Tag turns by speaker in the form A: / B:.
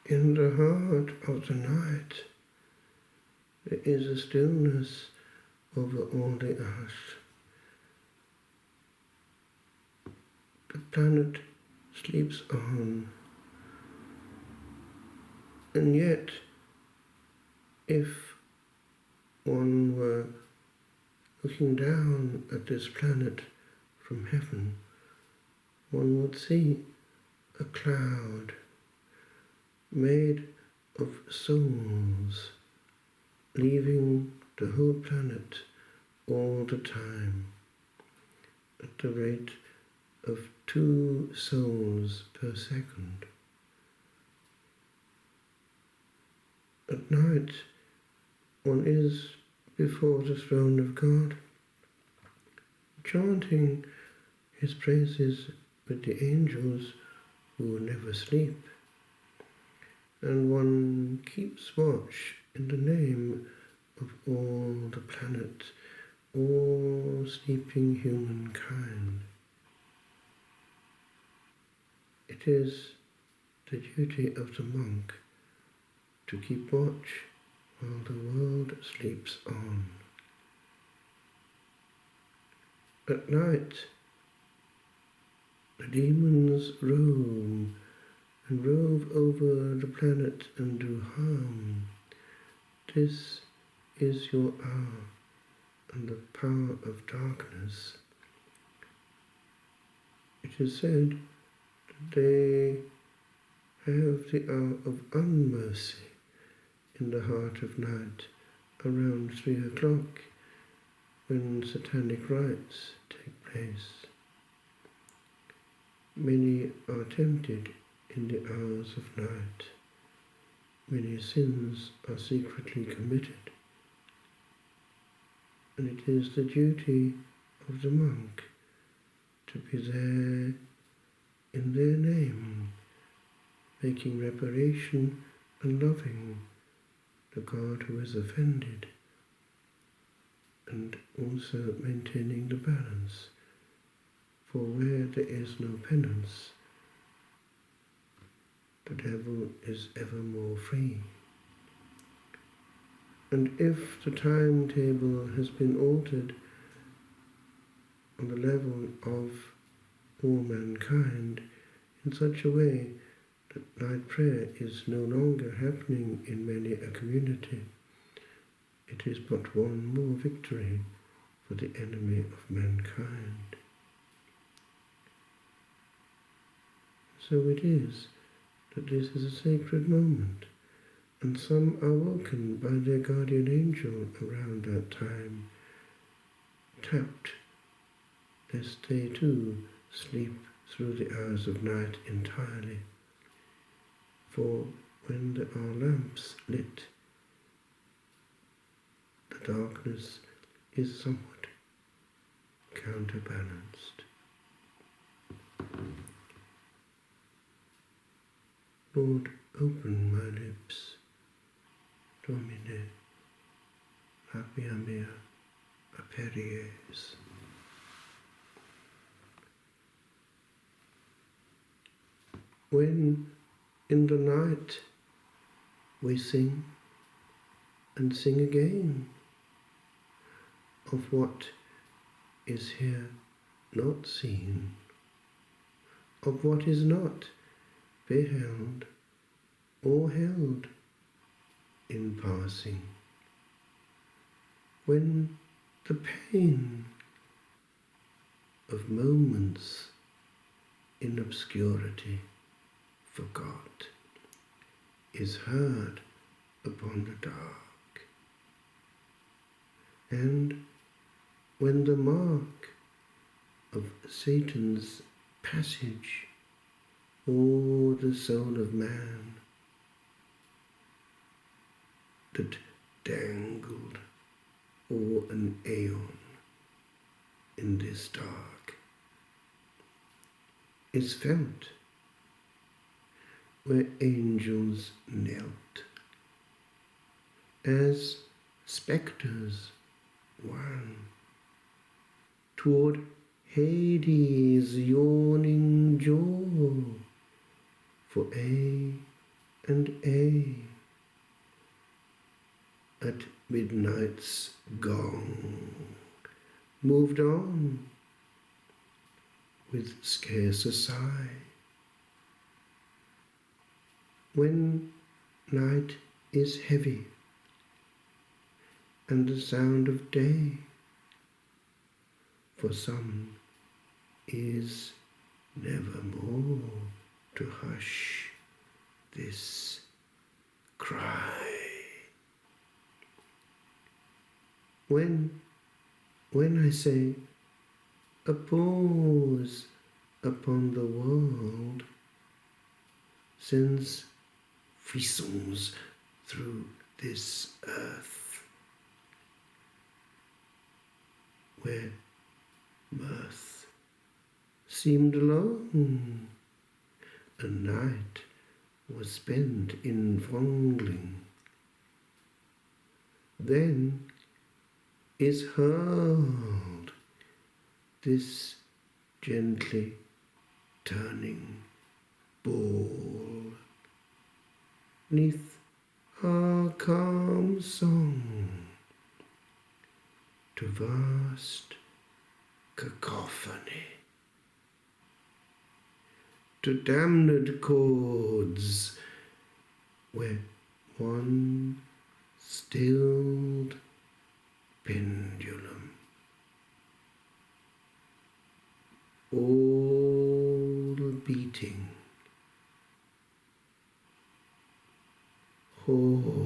A: In the heart of the night, there is a stillness over all the earth. The planet sleeps on, and yet, if one were looking down at this planet from heaven, one would see a cloud made of souls leaving the whole planet all the time at the rate of 2 souls per second. At night, one is before the throne of God, chanting his praises with the angels who never sleep, and one keeps watch in the name of all the planets, all sleeping humankind. It is the duty of the monk to keep watch while the world sleeps on. At night, the demons roam and rove over the planet and do harm. This is your hour and the power of darkness. It is said that they have the hour of unmercy in the heart of night around 3 o'clock when satanic rites take place. Many are tempted in the hours of night. Many sins are secretly committed. And it is the duty of the monk to be there in their name, making reparation and loving the God who is offended, and also maintaining the balance. For where there is no penance, the devil is ever more free. And if the timetable has been altered on the level of all mankind in such a way that night prayer is no longer happening in many a community, it is but one more victory for the enemy of mankind. So it is that this is a sacred moment, and some are woken by their guardian angel around that time, tapped lest they too sleep through the hours of night entirely. For when there are lamps lit, the darkness is somewhat counterbalanced. Lord, open my lips, Domine, labia mea aperies. When in the night we sing and sing again of what is here not seen, of what is not beheld or held in passing, when the pain of moments in obscurity forgot is heard upon the dark, and when the mark of Satan's passage o'er the soul of man that dangled o'er an aeon in this dark is felt where angels knelt as spectres wan toward Hades' yawning jaw for aye and A at midnight's gong, moved on with scarce a sigh. When night is heavy and the sound of day for some is nevermore to hush this cry. When I say a pause upon the world sends frissons through this earth, where mirth seemed alone, and night was spent in wrangling. Then is hurled this gently turning ball 'neath our calm song to vast cacophony, to damned chords where one stilled pendulum, all beating, whole